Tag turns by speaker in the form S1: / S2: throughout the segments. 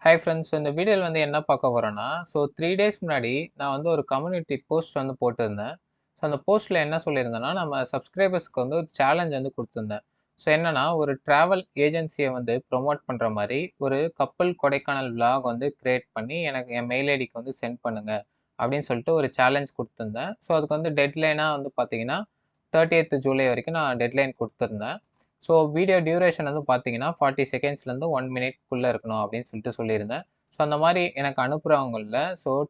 S1: Hi friends. இந்த வீடியோவில் வந்து என்ன பார்க்க போகிறோன்னா, 3 டேஸ் முன்னாடி நான் வந்து ஒரு கம்யூனிட்டி போஸ்ட் வந்து போட்டிருந்தேன். அந்த போஸ்ட்டில் என்ன சொல்லியிருந்தேன்னா, நம்ம சப்ஸ்கிரைபர்ஸ்க்கு வந்து ஒரு சேலஞ்ச் வந்து குடுத்துருந்தேன். என்னன்னா, ஒரு ட்ராவல் ஏஜென்சிய வந்து ப்ரொமோட் பண்ற மாரி, ஒரு கப்பல் கொடைக்கானல் விளாக் வந்து கிரியேட் பண்ணி, எனக்கு என் மெயில் ஐடிக்கு வந்து சென்ட் பண்ணுங்க, அப்படின்னு சொல்லிட்டு ஒரு சேலஞ்ச் குடுத்துருந்தேன். அதுக்கு வந்து டெட்லைனா வந்து பார்த்தீங்கன்னா, 30த் ஜூலை வரைக்கும் நான் டெட்லைன் குடுத்துருந்தேன். வீடியோ டியூரேஷன் வந்து பார்த்தீங்கன்னா, 40 செகண்ட்ஸ்லேருந்து 1 மினிட்குள்ள இருக்கணும் அப்படின்னு சொல்லிட்டு சொல்லியிருந்தேன். அந்த மாரி எனக்கு அனுப்புறவங்கள்ல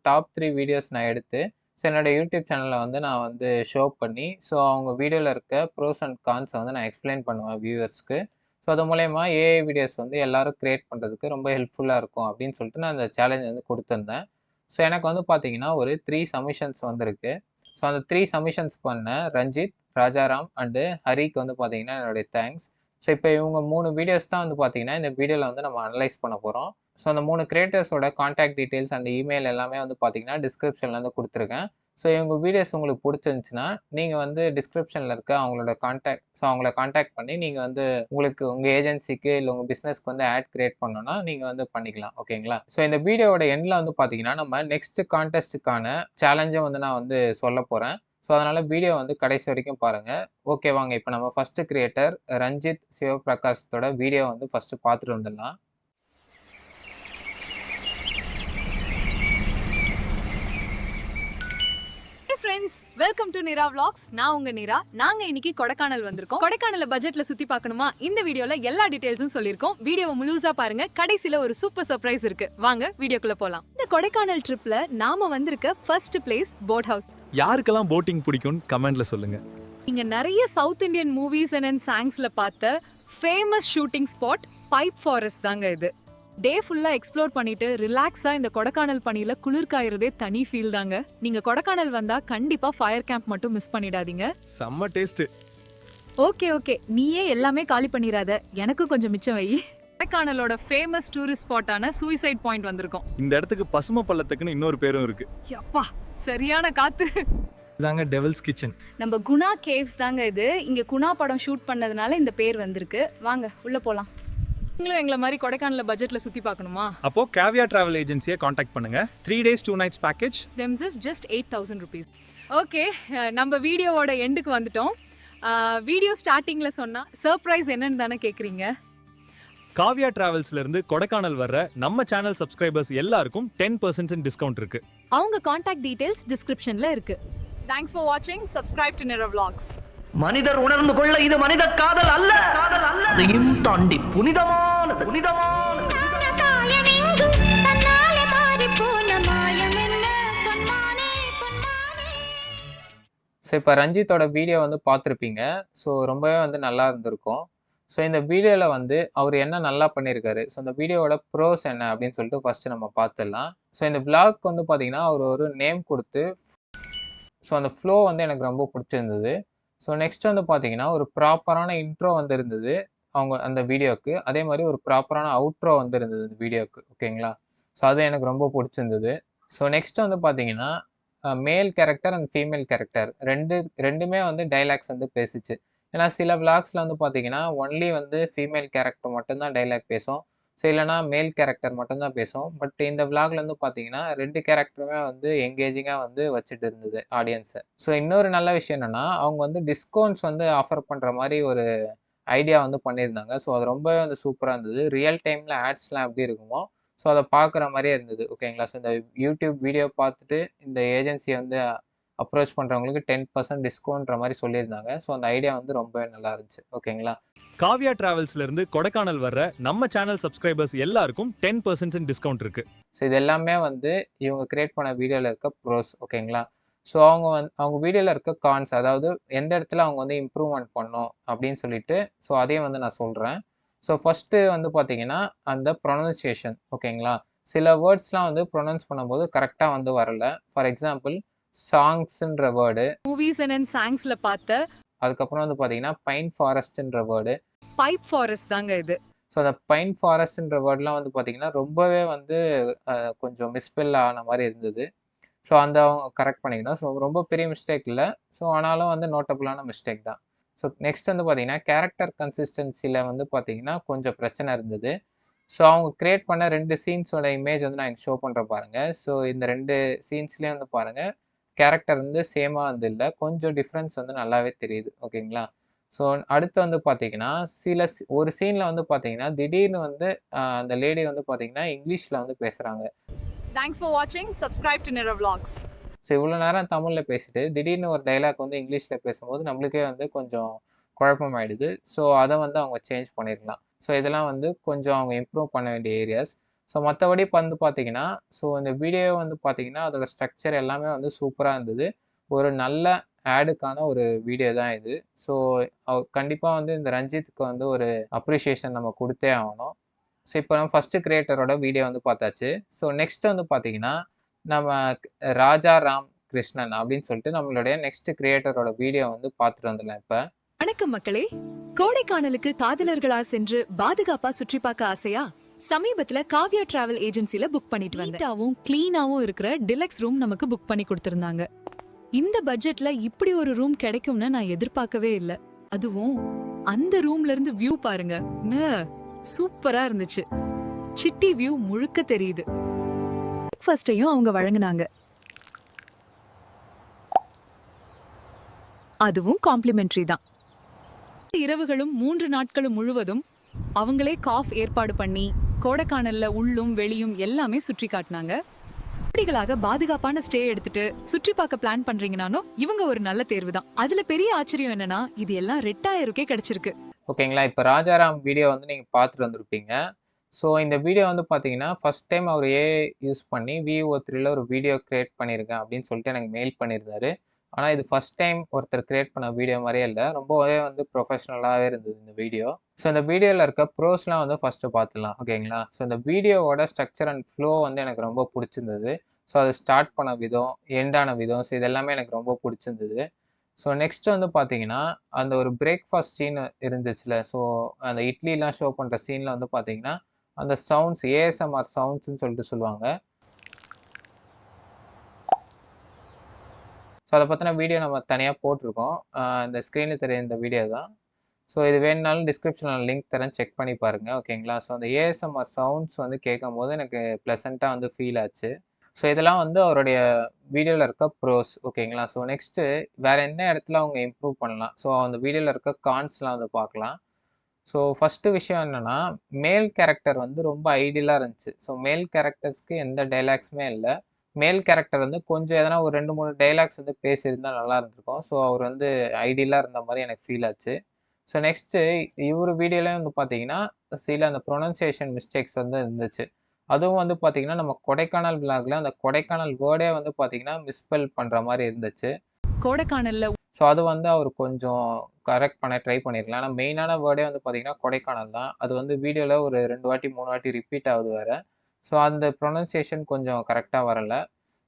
S1: டாப் 3 வீடியோஸ் நான் எடுத்து, என்னோட யூடியூப் சேனல்ல வந்து நான் வந்து ஷோ பண்ணி, அவங்க வீடியோல இருக்க ப்ரோஸ் அண்ட் கான்ஸ வந்து நான் எக்ஸ்ப்ளைன் பண்ணுவேன் வியூவர்ஸ்க்கு. அது மூலியமா ஏஐ வீடியோஸ் வந்து எல்லாரும் கிரியேட் பண்றதுக்கு ரொம்ப ஹெல்ப்ஃபுல்லா இருக்கும் அப்படின்னு சொல்லிட்டு நான் அந்த சேலஞ்ச் வந்து குடுத்திருந்தேன். எனக்கு வந்து பார்த்தீங்கன்னா, ஒரு 3 சப்மிஷன்ஸ் வந்திருக்கு. அந்த 3 சப்மிஷன்ஸ் பண்ண ரஞ்சித், ராஜாராம் அண்டு ஹரிக்கு வந்து பார்த்தீங்கன்னா, என்னுடைய தேங்க்ஸ். இப்ப இவங்க 3 வீடியோஸ் தான் வந்து பார்த்தீங்கன்னா, இந்த வீடியோல வந்து நம்ம அனலைஸ் பண்ண போறோம். அந்த 3 கிரியேட்டர்ஸோட கான்டாக்ட் டீட்டெயில்ஸ் அண்ட் இமெயில் எல்லாமே வந்து பார்த்தீங்கன்னா, டிஸ்கிரிப்ஷன்ல வந்து குடுத்துருக்கேன். இவங்க வீடியோஸ் உங்களுக்கு புடிச்சிருந்துச்சுன்னா, நீங்க வந்து டிஸ்கிரிப்ஷன்ல இருக்க அவங்களோட அவங்கள கான்டாக்ட் பண்ணி நீங்க வந்து உங்களுக்கு உங்க ஏஜென்சிக்கு இல்ல உங்க பிசினஸ்க்கு வந்து ஆட் கிரியேட் பண்ணணும்னா, நீங்க வந்து பண்ணிக்கலாம். ஓகேங்களா? இந்த வீடியோவோட எண்ட்ல வந்து பார்த்தீங்கன்னா, நம்ம நெக்ஸ்ட் கான்டெஸ்ட்க்கான சேலஞ்சும் வந்து நான் வந்து சொல்லப் போறேன். அதனால வீடியோ வந்து கடைசி வரைக்கும் பாருங்க. ஓகே வாங்க இப்ப நம்ம ஃபர்ஸ்ட் கிரியேட்டர் ரஞ்சித் சிவபிரகாஷத்தோட வீடியோ வந்து ஃபர்ஸ்ட் பார்த்துட்டு வந்துடலாம்.
S2: Friends, welcome to Nira vlogs. நான் உங்க நிரா. நாங்க இன்னைக்கு கொடைக்கானல் வந்திருக்கோம். கொடைக்கானல பட்ஜெட்ல சுத்தி பார்க்கணுமா? இந்த வீடியோல எல்லா டீடைல்ஸும் சொல்லிருக்கோம். வீடியோவை முழுசா பாருங்க. கடைசில ஒரு சூப்பர் சர்ப்ரைஸ் இருக்கு. வாங்க வீடியோக்குள்ள போலாம். இந்த கொடைக்கானல் ட்ரிப்ல நாம வந்திருக்க ஃபர்ஸ்ட் பிளேஸ் போட் ஹவுஸ்.
S3: யாருக்கெல்லாம் போட்டிங் பிடிக்கும் கமெண்ட்ல சொல்லுங்க.
S2: இங்க நிறைய சவுத் இந்தியன் மூவிஸ் அண்ட் சாங்ஸ்ல பார்த்த famous shooting spot pipe forest தாங்க இது. டே ஃபுல்லா எக்ஸ்ப்ளோர் பண்ணிட்டு ரிலாக்ஸா இந்த கொடைக்கானல் பனியில குளிர் காயறதே தனி ஃபீல் தாங்க. நீங்க கொடைக்கானல் வந்தா கண்டிப்பா ஃபயர் கேம்ப் மட்டும் மிஸ் பண்ணிடாதீங்க.
S3: செம்ம டேஸ்ட்.
S2: ஓகே நீயே எல்லாமே காலி பண்ணிராத, எனக்கு கொஞ்சம் மிச்சம் வை. கொடைக்கானலோட ஃபேமஸ் டூரிஸ்ட் ஸ்பாட்டான சூசைட் பாயிண்ட் வந்திருக்கோம்.
S3: இந்த இடத்துக்கு பசுமை பள்ளத்துக்குன்னு இன்னொரு பேரும் இருக்கு.
S2: யப்பா சரியான காத்து.
S3: இதாங்க டெவில்ஸ் கிச்சன்.
S2: நம்ம குணா கேவ்ஸ் தாங்க இது. இங்க குணா படம் ஷூட் பண்ணதுனால இந்த பேர் வந்திருக்கு. வாங்க உள்ள போலாம். நீங்களும் எங்களை மாதிரி கொடைக்கானல பட்ஜெட்ல சுத்தி பார்க்கணுமா?
S3: அப்போ கேவியா டிராவல் ஏஜென்சியை காண்டாக்ட் பண்ணுங்க. 3 days 2 nights package.
S2: Them is just 8,000 rupees. Okay, நம்ம வீடியோவோட எண்டுக்கு வந்துட்டோம். வீடியோ ஸ்டார்டிங்ல சொன்னா சர்ப்ரைஸ் என்னன்னு தானே கேக்குறீங்க.
S3: காவியா டிராவல்ஸ்ல இருந்து கொடைக்கானல் வர்ற நம்ம சேனல் சப்ஸ்கிரைபர்ஸ் எல்லாருக்கும் 10% டிஸ்கவுண்ட் இருக்கு.
S2: அவங்க கான்டாக்ட் டீடைல்ஸ் டிஸ்கிரிப்ஷன்ல இருக்கு. தேங்க்ஸ் ஃபார் வாட்சிங். Subscribe to Nira vlogs.
S4: மனிதர் உணர்ந்து கொள்ள இது மனித காதல் அல்ல, அதையும் தாண்டி புனிதமானது.
S1: இப்ப ரஞ்சித்தோட வீடியோ வந்து பார்த்துருப்பீங்க. ரொம்பவே வந்து நல்லா இருந்திருக்கும். இந்த வீடியோல வந்து அவர் என்ன நல்லா பண்ணியிருக்காரு, இந்த வீடியோவோட ப்ரோஸ் என்ன அப்படின்னு சொல்லிட்டு ஃபர்ஸ்ட் நம்ம பார்த்துடலாம். இந்த விளாக் வந்து பார்த்தீங்கன்னா, அவர் ஒரு நேம் கொடுத்து அந்த ஃப்ளோ வந்து எனக்கு ரொம்ப பிடிச்சிருந்தது. நெக்ஸ்ட் வந்து பார்த்தீங்கன்னா, ஒரு ப்ராப்பரான இன்ட்ரோ வந்து இருந்தது அவங்க அந்த வீடியோக்கு. அதே மாதிரி ஒரு ப்ராப்பரான அவுட்ரோ வந்து இருந்தது இந்த வீடியோக்கு. ஓகேங்களா? அது எனக்கு ரொம்ப பிடிச்சிருந்தது. நெக்ஸ்ட் வந்து பார்த்தீங்கன்னா, மேல் கேரக்டர் அண்ட் ஃபீமேல் கேரக்டர் ரெண்டுமே வந்து டயலாக்ஸ் வந்து பேசிச்சு. ஏன்னா சில விளாக்ஸ்ல வந்து பார்த்தீங்கன்னா, ஒன்லி வந்து ஃபீமேல் கேரக்டர் மட்டும் தான் டயலாக் பேசும். இல்லைன்னா மேல் கேரக்டர் மட்டும் தான் பேசும். பட் இந்த விளாக்ல வந்து பார்த்தீங்கன்னா, 2 கேரக்டருமே வந்து எங்கேஜிங்கா வந்து வச்சுட்டு இருந்தது ஆடியன்ஸை. இன்னொரு நல்ல விஷயம் என்னன்னா, அவங்க வந்து டிஸ்கவுண்ட்ஸ் வந்து ஆஃபர் பண்ற மாதிரி ஒரு ஐடியா வந்து பண்ணியிருந்தாங்க. அது ரொம்பவே வந்து சூப்பரா இருந்தது. ரியல் டைம்ல ஆட்ஸ்லாம் எப்படி இருக்குமோ, அத பார்க்குற மாரியே இருந்தது. ஓகேங்களா? இந்த யூடியூப் வீடியோ பார்த்துட்டு இந்த ஏஜென்சிய வந்து அப்ரோச் பண்றவங்களுக்கு 10% டிஸ்கவுண்ட்ற மாரி சொல்லியிருந்தாங்க. அந்த ஐடியா வந்து ரொம்பவே நல்லா இருந்துச்சு. ஓகேங்களா?
S3: காவியா டிராவல்ஸ்ல இருந்து கொடைக்கானல் வர்ற நம்ம சேனல் சப்ஸ்கிரைபர்ஸ் எல்லாருக்கும் 10% டிஸ்கவுண்ட் இருக்கு.
S1: இது எல்லாமே வந்து இவங்க கிரியேட் பண்ண வீடியோல இருக்க ப்ரோஸ். ஓகேங்களா? அவங்க வீடியோல இருக்க கான்ஸ், அதாவது எந்த இடத்துல அவங்க வந்து இம்ப்ரூவ்மெண்ட் பண்ணணும் அப்படின்னு சொல்லிட்டு அதையும் வந்து நான் சொல்றேன். ஃபர்ஸ்ட் வந்து பார்த்தீங்கன்னா, அந்த ப்ரொனன்சியேஷன். ஓகேங்களா? சில வேர்ட்ஸ்லாம் வந்து ப்ரொனவுன்ஸ் பண்ணும்போது கரெக்ட்டா வந்து வரல. ஃபார் எக்ஸாம்பிள் சாங்ஸ்ன்ற வேர்டு,
S2: மூவிஸ் அண்ட் சாங்ஸ்ல பார்த்த
S1: அதுக்கப்புறம் வந்து பார்த்தீங்கன்னா, பைன் ஃபாரஸ்ட்ன்ற வேர்டு,
S2: பைப் ஃபாரஸ்ட் தாங்க இது.
S1: அந்த பைன் ஃபாரஸ்ட்ன்ற வேர்ட்லாம் வந்து பார்த்தீங்கன்னா, ரொம்பவே வந்து கொஞ்சம் மிஸ்பெல் ஆன மாரி இருந்தது. அந்த அவங்க கரெக்ட் பண்ணிக்கணும். ரொம்ப பெரிய மிஸ்டேக் இல்ல. ஆனாலும் வந்து நோட்டபிளான மிஸ்டேக் தான். நெக்ஸ்ட் வந்து பார்த்தீங்கன்னா, கேரக்டர் கன்சிஸ்டன்சில வந்து பார்த்தீங்கன்னா, கொஞ்சம் பிரச்சனை இருந்தது. ஸோ அவங்க கிரியேட் பண்ண 2 சீன்ஸோட இமேஜ் வந்து நான் ஷோ பண்ணுறேன் பாருங்க. ஸோ இந்த 2 சீன்ஸ்லேயும் வந்து பாருங்க கேரக்டர் வந்து சேமாக வந்து இல்லை, கொஞ்சம் டிஃப்ரென்ஸ் வந்து நல்லாவே தெரியுது. ஓகேங்களா? ஸோ அடுத்து வந்து பார்த்தீங்கன்னா ஒரு சீனில் வந்து பார்த்தீங்கன்னா திடீர்னு வந்து அந்த லேடி வந்து பார்த்தீங்கன்னா இங்கிலீஷில் வந்து பேசுகிறாங்க.
S2: Thanks for watching. Subscribe to Nira Vlogs.
S1: So இவ்வளோ நேரம் தமிழில் பேசிட்டு திடீர்னு ஒரு டைலாக் வந்து இங்கிலீஷில் பேசும்போது நம்மளுக்கே வந்து கொஞ்சம் குழப்பமாயிடுது. ஸோ அதை வந்து அவங்க சேஞ்ச் பண்ணியிருக்கலாம். ஸோ இதெல்லாம் வந்து கொஞ்சம் அவங்க இம்ப்ரூவ் பண்ண வேண்டிய ஏரியாஸ். ஸோ மற்றபடி வந்து பார்த்தீங்கன்னா ஸோ இந்த வீடியோ வந்து பார்த்தீங்கன்னா அதோட ஸ்ட்ரக்சர் எல்லாமே வந்து சூப்பராக இருந்தது. ஒரு நல்ல ஆடுக்கான ஒரு வீடியோ தான் இது. ஸோ கண்டிப்பாக வந்து இந்த ரஞ்சித்துக்கு வந்து ஒரு அப்ரிஷியேஷன் நம்ம கொடுத்தே ஆகணும். ஸோ இப்போ நம்ம ஃபஸ்ட்டு கிரியேட்டரோட வீடியோ வந்து பார்த்தாச்சு. ஸோ நெக்ஸ்ட் வந்து பார்த்தீங்கன்னா நம்ம ராஜா ராம் கிருஷ்ணன் அப்படின்னு சொல்லிட்டு நம்மளுடைய நெக்ஸ்ட் கிரியேட்டரோட வீடியோ வந்து பார்த்துட்டு வந்துடலாம். இப்போ
S2: வணக்கம் மக்களே. கோடைக்கானலுக்கு காதலர்களா சென்று பாதுகாப்பா சுற்றி பார்க்க ஆசையா? சமீபத்துல காவ்யா டிராவல் ஏஜென்சில புக் பண்ணிட்டு வந்தேன். கிளீனாவும் இருக்கிற டிலக்ஸ் ரூம் நமக்கு புக் பண்ணி கொடுத்திருந்தாங்க. இந்த பட்ஜெட்ல இப்படி ஒரு ரூம் கிடைக்கும்னு நான் எதிர்பார்க்கவே இல்லை. அதுவும் அந்த ரூம்ல இருந்து வியூ பாருங்க, சூப்பரா இருந்துச்சு. சிட்டி வியூ முழுக்க தெரியுது. பிரேக்ஃபாஸ்டையும் அவங்க வழங்குனாங்க, அதுவும் காம்ப்ளிமெண்டரி தான். இரவுகளும் 3 நாட்களும் முழுவதும் அவங்களே காஃப் ஏற்பாடு பண்ணி கோடைக்கானல்ல உள்ளும் வெளியும் எல்லாமே சுற்றி காட்டினாங்க. அப்படிகளாக பாதுகாப்பான ஸ்டே எடுத்துட்டு சுற்றி பார்க்க பிளான் பண்றீங்கனாலும் இவங்க ஒரு நல்ல தேர்வு தான். அதுல பெரிய ஆச்சரியம் என்னன்னா இது எல்லாம் 2000 கிடைச்சிருக்கு.
S1: ஓகேங்களா? இப்போ ராஜாராம் வீடியோ வந்து நீங்கள் பார்த்துட்டு வந்திருப்பீங்க. ஸோ இந்த வீடியோ வந்து பார்த்தீங்கன்னா ஃபர்ஸ்ட் டைம் அவர் யூஸ் பண்ணி VO3ல ஒரு வீடியோ கிரியேட் பண்ணியிருக்கேன் அப்படின்னு சொல்லிட்டு எனக்கு மெயில் பண்ணியிருந்தாரு. ஆனால் இது ஃபர்ஸ்ட் டைம் ஒருத்தர் கிரியேட் பண்ண வீடியோ மாதிரியே இல்லை, ரொம்பவே வந்து ப்ரொஃபஷ்னலாகவே இருந்தது இந்த வீடியோ. ஸோ இந்த வீடியோவில் இருக்க ப்ரோஸ்லாம் வந்து ஃபஸ்ட்டு பார்த்துலாம். ஓகேங்களா? ஸோ இந்த வீடியோவோட ஸ்ட்ரக்சர் அண்ட் ஃப்ளோ வந்து எனக்கு ரொம்ப பிடிச்சிருந்தது. ஸோ அது ஸ்டார்ட் பண்ண விதம், எண்டான விதம், ஸோ இதெல்லாமே எனக்கு ரொம்ப பிடிச்சிருந்தது. ஸோ நெக்ஸ்ட் வந்து பார்த்தீங்கன்னா அந்த ஒரு பிரேக்ஃபாஸ்ட் சீன் இருந்துச்சுல, ஸோ அந்த இட்லிலாம் ஷோ பண்ணுற சீனில் வந்து பார்த்தீங்கன்னா அந்த சவுண்ட்ஸ் ASMR சவுண்ட்ஸ்ன்னு சொல்லிட்டு சொல்லுவாங்க. ஸோ அதை பற்றின வீடியோ நம்ம தனியாக போட்டிருக்கோம். இந்த ஸ்க்ரீனில் தெரிய இந்த வீடியோ தான். ஸோ இது வேணுனாலும் டிஸ்கிரிப்ஷனில் லிங்க் தரேன், செக் பண்ணி பாருங்கள். ஓகேங்களா? ஸோ அந்த ASMR சவுண்ட்ஸ் வந்து கேட்கும் போது எனக்கு ப்ளசண்ட்டாக வந்து ஃபீல் ஆச்சு. ஸோ இதெல்லாம் வந்து அவருடைய வீடியோவில் இருக்க ப்ரோஸ். ஓகேங்களா? ஸோ நெக்ஸ்ட்டு வேறு என்ன இடத்துல அவங்க இம்ப்ரூவ் பண்ணலாம், ஸோ அந்த வீடியோவில் இருக்க கான்ஸ்லாம் வந்து பார்க்கலாம். ஸோ ஃபஸ்ட்டு விஷயம் என்னென்னா மேல் கேரக்டர் வந்து ரொம்ப ஐடியலாக இருந்துச்சு. ஸோ மேல் கேரக்டர்ஸ்க்கு எந்த டைலாக்ஸுமே இல்லை. மேல் கேரக்டர் வந்து கொஞ்சம் எதனா ஒரு 2-3 டைலாக்ஸ் வந்து பேசியிருந்தால் நல்லா இருந்திருக்கும். ஸோ அவர் வந்து ஐடியலாக இருந்த மாதிரி எனக்கு ஃபீல் ஆச்சு. ஸோ நெக்ஸ்ட்டு இவர் வீடியோலேயும் வந்து பார்த்தீங்கன்னா சில அந்த ப்ரொனன்சியேஷன் மிஸ்டேக்ஸ் வந்து இருந்துச்சு. அதுவும் வந்து பார்த்தீங்கன்னா நம்ம கொடைக்கானல் விளாக்ல அந்த கொடைக்கானல் வேர்டே வந்து பார்த்தீங்கன்னா மிஸ்பெல் பண்ணுற மாதிரி இருந்துச்சு.
S2: கோடைக்கானல்ல
S1: ஸோ அது வந்து அவர் கொஞ்சம் கரெக்ட் பண்ண ட்ரை பண்ணியிருக்கலாம். ஆனால் மெயினான வேர்டே வந்து பார்த்தீங்கன்னா கொடைக்கானல் தான். அது வந்து வீடியோவில் ஒரு 2 வாட்டி 3 வாட்டி ரிப்பீட் ஆகுது வேறு. ஸோ அந்த ப்ரொனன்சியேஷன் கொஞ்சம் கரெக்டாக வரலை.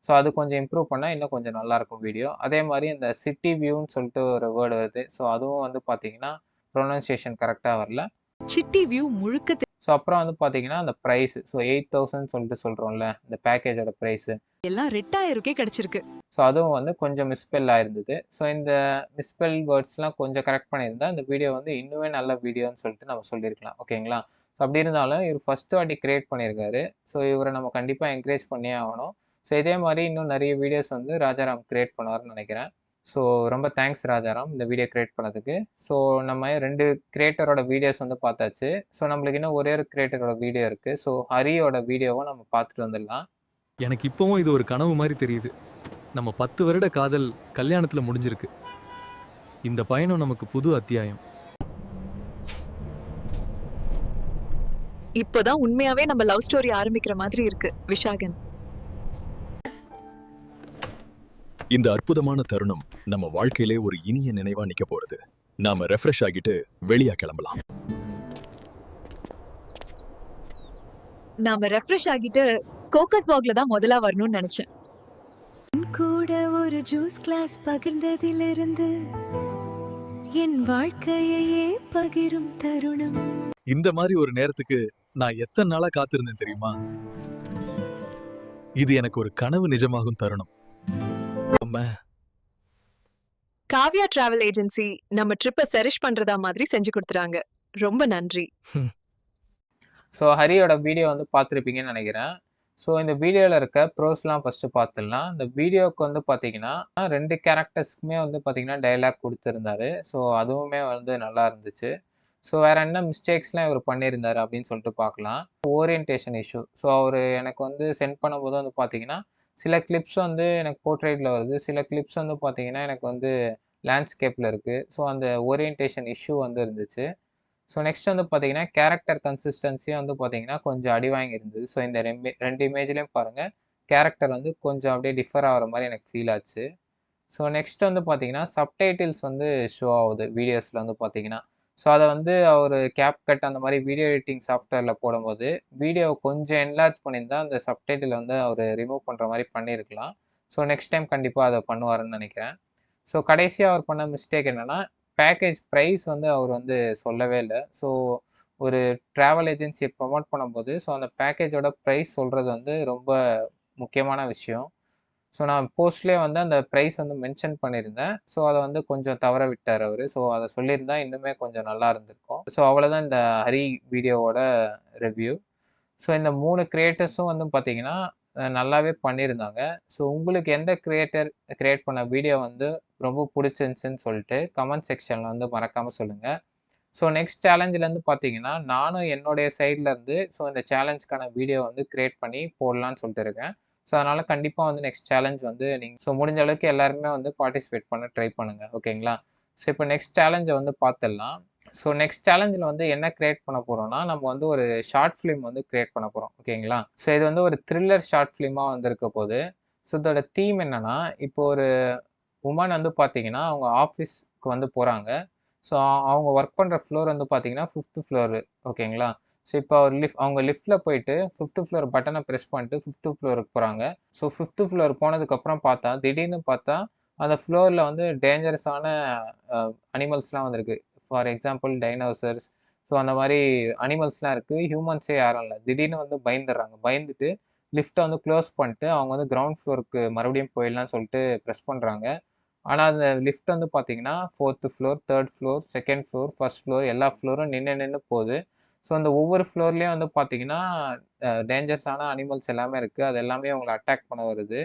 S1: ஸோ அது கொஞ்சம் இம்ப்ரூவ் பண்ணால் இன்னும் கொஞ்சம் நல்லாயிருக்கும் வீடியோ. அதே மாதிரி இந்த சிட்டி வியூன்னு சொல்லிட்டு ஒரு வேர்டு வருது. ஸோ அதுவும் வந்து பார்த்தீங்கன்னா ப்ரொனன்சியேஷன் கரெக்டாக வரல.
S2: சிட்டி வியூ முழுக்க
S1: ஸோ அப்புறம் வந்து பார்த்தீங்கன்னா அந்த ப்ரைஸ், ஸோ 8000 சொல்லிட்டு சொல்கிறோம்ல, இந்த பேக்கேஜோட ப்ரைஸு
S2: எல்லாம் 2000 கிடைச்சிருக்கு.
S1: ஸோ அதுவும் வந்து கொஞ்சம் மிஸ்பெல் ஆயிருந்தது. ஸோ இந்த மிஸ்பெல் வேர்ட்ஸ்லாம் கொஞ்சம் கரெக்ட் பண்ணியிருந்தா இந்த வீடியோ வந்து இன்னுமே நல்ல வீடியோன்னு சொல்லிட்டு நம்ம சொல்லியிருக்கலாம். ஓகேங்களா? ஸோ அப்படி இருந்தாலும் இவர் ஃபஸ்ட்டு வாட்டி கிரியேட் பண்ணியிருக்காரு. ஸோ இவரை நம்ம கண்டிப்பாக என்கரேஜ் பண்ணியே ஆகணும். ஸோ இதே மாதிரி இன்னும் நிறைய வீடியோஸ் வந்து ராஜாராம் கிரியேட் பண்ணுவார்னு நினைக்கிறேன். ஸோ ரொம்ப தேங்க்ஸ் ராஜாராம் இந்த வீடியோ கிரியேட் பண்ணதுக்கு. ஸோ நம்ம 2 கிரியேட்டரோட வீடியோஸ் வந்து பார்த்தாச்சு. ஸோ நம்மளுக்கு இன்னும் ஒரே ஒரு கிரியேட்டரோட வீடியோ இருக்குது. ஸோ ஹரியோட வீடியோவை நம்ம பார்த்துட்டு வந்துடலாம்.
S3: எனக்கு இப்பவும் இது ஒரு கனவு மாதிரி தெரியுது. நம்ம 10 வருட காதல் கல்யாணத்துல முடிஞ்சிருக்கு. இந்த பயணம் நமக்கு புது அத்தியாயம்.
S5: இப்போதான் உண்மையாவே நம்ம லவ் ஸ்டோரி ஆரம்பிக்கிற மாதிரி இருக்கு விஷாகன்.
S6: இந்த அற்புதமான தருணம் நம்ம வாழ்க்கையிலே ஒரு இனிய நினைவா நிக்க போறது. நாம ரெஃப்ரெஷ் ஆகிட்டு வெளியா கிளம்பலாம்.
S5: நாம ரெஃப்ரெஷ் ஆகிட்டு கோக்கஸ் வாக்ல தான் முதல்ல வரணும்னு நினைச்சேன்.
S2: கூட ஒரு ஜூஸ் கிளாஸ் பகிர்ந்ததிலிருந்து என் வாழ்க்கையே பகிரும் தருணம்.
S6: இந்த மாதிரி ஒரு நேரத்துக்கு நான் எத்தனை நாளா காத்திருந்தேன் தெரியுமா? இது எனக்கு ஒரு கனவு நிஜமாகும் தருணம்.
S5: காவ்யா டிராவல் ஏஜென்சி நம்ம ட்ரிப்பை சரிஷ் பண்றதா மாதிரி செஞ்சு கொடுத்துறாங்க. ரொம்ப நன்றி.
S1: ஸோ ஹரியோட வீடியோ வந்து பார்த்துருப்பீங்கன்னு நினைக்கிறேன். ஸோ இந்த வீடியோவில் இருக்க ப்ரோஸ்லாம் ஃபஸ்ட்டு பார்த்துடலாம். இந்த வீடியோவுக்கு வந்து பார்த்தீங்கன்னா 2 கேரக்டர்ஸ்க்குமே வந்து பார்த்தீங்கன்னா டைலாக் கொடுத்துருந்தாரு. ஸோ அதுவுமே வந்து நல்லா இருந்துச்சு. ஸோ வேறு என்ன மிஸ்டேக்ஸ்லாம் இவர் பண்ணியிருந்தாரு அப்படின்னு சொல்லிட்டு பார்க்கலாம். Orientation issue. ஸோ அவர் எனக்கு வந்து சென்ட் பண்ணும்போது வந்து பார்த்தீங்கன்னா சில கிளிப்ஸ் வந்து எனக்கு போர்ட்ரேட்டில் வருது. சில கிளிப்ஸ் வந்து பார்த்தீங்கன்னா எனக்கு வந்து லேண்ட்ஸ்கேப்பில் இருக்குது. ஸோ அந்த ஓரியன்டேஷன் இஷ்யூ வந்து இருந்துச்சு. ஸோ நெக்ஸ்ட் வந்து பார்த்தீங்கன்னா கேரக்டர் கன்சிஸ்டன்சியும் வந்து பார்த்தீங்கன்னா கொஞ்சம் அடி வாங்கியிருந்தது. ஸோ இந்த 2 இமேஜ்லேயும் பாருங்கள் கேரக்டர் வந்து கொஞ்சம் அப்படியே டிஃபர் ஆகிற மாதிரி எனக்கு ஃபீல் ஆச்சு. ஸோ நெக்ஸ்ட் வந்து பார்த்தீங்கன்னா சப்டைட்டில்ஸ் வந்து ஷோ ஆகுது வீடியோஸில் வந்து பார்த்தீங்கன்னா. ஸோ அதை வந்து அவர் கேப்கட் அந்த மாதிரி வீடியோ எடிட்டிங் சாஃப்ட்வேரில் போடும்போது வீடியோ கொஞ்சம் என்லார்ஜ் பண்ணியிருந்தா அந்த சப்டைட்டில் வந்து அவர் ரிமூவ் பண்ணுற மாதிரி பண்ணியிருக்கலாம். ஸோ நெக்ஸ்ட் டைம் கண்டிப்பாக அதை பண்ணுவாருன்னு நினைக்கிறேன். ஸோ கடைசியாக அவர் பண்ண மிஸ்டேக் என்னென்னா பேக்கேஜ் ப்ரைஸ் வந்து அவர் வந்து சொல்லவே இல்லை. ஸோ ஒரு ட்ராவல் ஏஜென்சியை ப்ரொமோட் பண்ணும்போது ஸோ அந்த பேக்கேஜோட ப்ரைஸ் சொல்கிறது வந்து ரொம்ப முக்கியமான விஷயம். ஸோ நான் போஸ்ட்லேயே வந்து அந்த ப்ரைஸ் வந்து மென்ஷன் பண்ணியிருந்தேன். ஸோ அதை வந்து கொஞ்சம் தவற விட்டார் அவர். ஸோ அதை சொல்லியிருந்தா இன்னுமே கொஞ்சம் நல்லா இருந்திருக்கும். ஸோ அவ்வளோதான் இந்த ஹரி வீடியோவோட ரிவ்யூ. ஸோ இந்த 3 கிரியேட்டர்ஸும் வந்து பார்த்தீங்கன்னா நல்லாவே பண்ணியிருந்தாங்க. ஸோ உங்களுக்கு எந்த கிரியேட் பண்ண வீடியோ வந்து ரொம்ப பிடிச்சிருந்துச்சின்னு சொல்லிட்டு கமெண்ட் செக்ஷனில் வந்து மறக்காமல் சொல்லுங்கள். ஸோ நெக்ஸ்ட் சேலஞ்சிலேருந்து பார்த்தீங்கன்னா நானும் என்னுடைய சைட்லேருந்து ஸோ இந்த சேலஞ்சுக்கான வீடியோ வந்து கிரியேட் பண்ணி போடலான்னு சொல்லிட்டு இருக்கேன். ஸோ அதனால் கண்டிப்பாக வந்து நெக்ஸ்ட் சேலஞ்ச் வந்து நீங்கள் ஸோ முடிஞ்ச அளவுக்கு எல்லாருமே வந்து பார்ட்டிசிபேட் பண்ண ட்ரை பண்ணுங்கள். ஓகேங்களா? ஸோ இப்போ நெக்ஸ்ட் சேலஞ்சை வந்து பார்த்துடலாம். ஸோ நெக்ஸ்ட் சேலஞ்சில் வந்து என்ன கிரியேட் பண்ண போகிறோம்னா நம்ம வந்து ஒரு ஷார்ட் ஃபிலிம் வந்து கிரியேட் பண்ண போகிறோம். ஓகேங்களா? ஸோ இது வந்து ஒரு த்ரில்லர் ஷார்ட் ஃபிலிமாக வந்து இருக்க போகுது. ஸோ இதோட தீம் என்னென்னா இப்போ ஒரு உமன் வந்து பார்த்தீங்கன்னா அவங்க ஆஃபீஸ்க்கு வந்து போகிறாங்க. ஸோ அவங்க ஒர்க் பண்ணுற ஃப்ளோர் வந்து பார்த்தீங்கன்னா 5th ஃப்ளோரு. ஓகேங்களா? ஸோ இப்போ அவங்க லிஃப்ட்டில் போயிட்டு 5th ஃப்ளோர் பட்டனை ப்ரெஸ் பண்ணிட்டு 5th ஃப்ளோருக்கு போகிறாங்க. ஸோ 5th ஃப்ளோர் போனதுக்கப்புறம் பார்த்தா திடீர்னு பார்த்தா அந்த ஃப்ளோரில் வந்து டேஞ்சரஸான அனிமல்ஸ்லாம் வந்துருக்கு. For example dinosaurs. ஸோ அந்த மாதிரி அனிமல்ஸ்லாம் இருக்குது. ஹியூமன்ஸே யாரும் இல்லை. திடீர்னு வந்து பயந்துடுறாங்க. பயந்துட்டு லிஃப்ட்டை வந்து க்ளோஸ் பண்ணிட்டு அவங்க வந்து கிரவுண்ட் ஃப்ளோருக்கு மறுபடியும் போயிடலான்னு சொல்லிட்டு ப்ரெஸ் பண்ணுறாங்க. ஆனால் அந்த லிஃப்ட் வந்து பார்த்தீங்கன்னா 4th floor, 3rd floor, 2nd floor, 1st floor எல்லா ஃப்ளோரும் நின்று போகுது. ஸோ அந்த ஒவ்வொரு ஃப்ளோர்லேயும் வந்து பார்த்தீங்கன்னா டேஞ்சரஸான அனிமல்ஸ் எல்லாமே இருக்குது. அது எல்லாமே அவங்களை அட்டாக் பண்ண வருது.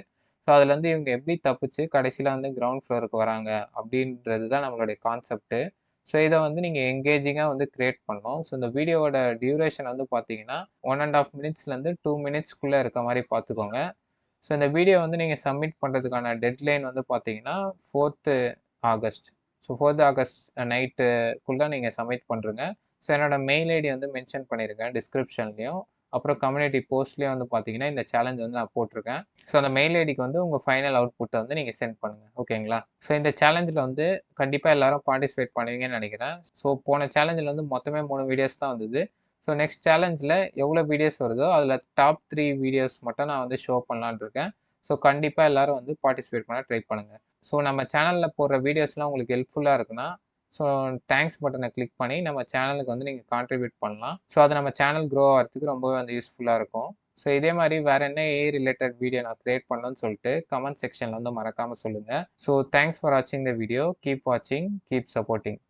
S1: ஸோ அதுலேருந்து இவங்க எப்படி தப்பிச்சு கடைசியில் வந்து கிரவுண்ட் ஃப்ளோருக்கு வராங்க அப்படின்றது தான் நம்மளுடைய கான்செப்ட்டு. ஸோ இதை வந்து நீங்கள் எங்கேஜிங்காக வந்து கிரியேட் பண்ணணும். ஸோ இந்த வீடியோவோட டியூரேஷன் வந்து பார்த்தீங்கன்னா 1.5 மினிட்ஸ்லேருந்து 2 மினிட்ஸ்க்குள்ளே இருக்க மாதிரி பார்த்துக்கோங்க. ஸோ இந்த வீடியோ வந்து நீங்கள் சப்மிட் பண்ணுறதுக்கான டெட்லைன் வந்து பார்த்தீங்கன்னா 4th August. So 4th August நைட்டுக்குள்ளே நீங்கள் சப்மிட் பண்ணுறங்க. ஸோ என்னோடய மெயில் ஐடி வந்து மென்ஷன் பண்ணியிருக்கேன் டிஸ்கிரிப்ஷன்லேயும். அப்புறம் கம்யூனிட்டி போஸ்ட்லேயும் வந்து பார்த்தீங்கன்னா இந்த சேலஞ்ச் வந்து நான் போட்டிருக்கேன். ஸோ அந்த மெயில் ஐடிக்கு வந்து உங்கள் ஃபைனல் அவுட்புட்டை வந்து நீங்கள் சென்ட் பண்ணுங்கள். ஓகேங்களா? ஸோ இந்த சேலஞ்சில் வந்து கண்டிப்பாக எல்லாரும் பார்ட்டிசிபேட் பண்ணுவீங்கன்னு நினைக்கிறேன். ஸோ போன சேலஞ்சில் வந்து மொத்தமே 3 வீடியோஸ் தான் வந்தது. ஸோ நெக்ஸ்ட் சேலஞ்சில் எவ்வளோ வீடியோஸ் வருதோ அதில் டாப் 3 வீடியோஸ் மட்டும் நான் வந்து ஷோ பண்ணலான்னு இருக்கேன். ஸோ கண்டிப்பாக எல்லாரும் வந்து பார்ட்டிசிபேட் பண்ண ட்ரை பண்ணுங்கள். ஸோ நம்ம சேனலில் போடுற வீடியோஸ்லாம் உங்களுக்கு ஹெல்ப்ஃபுல்லாக இருக்குன்னா ஸோ தேங்க்ஸ் பட்டனை கிளிக் பண்ணி நம்ம சேனலுக்கு வந்து நீங்கள் கான்ட்ரிபியூட் பண்ணலாம். ஸோ அது நம்ம சேனல் க்ரோ ஆகிறதுக்கு ரொம்பவே வந்து யூஸ்ஃபுல்லாக இருக்கும். ஸோ இதே மாதிரி வேறு என்ன ரிலேட்டட் வீடியோ நான் கிரியேட் பண்ணணும்னு சொல்லிட்டு கமெண்ட் செக்ஷனில் வந்து மறக்காமல் சொல்லுங்கள். ஸோ தேங்க்ஸ் ஃபார் வாட்சிங் த வீடியோ. கீப் வாட்சிங், கீப் சப்போர்ட்டிங்.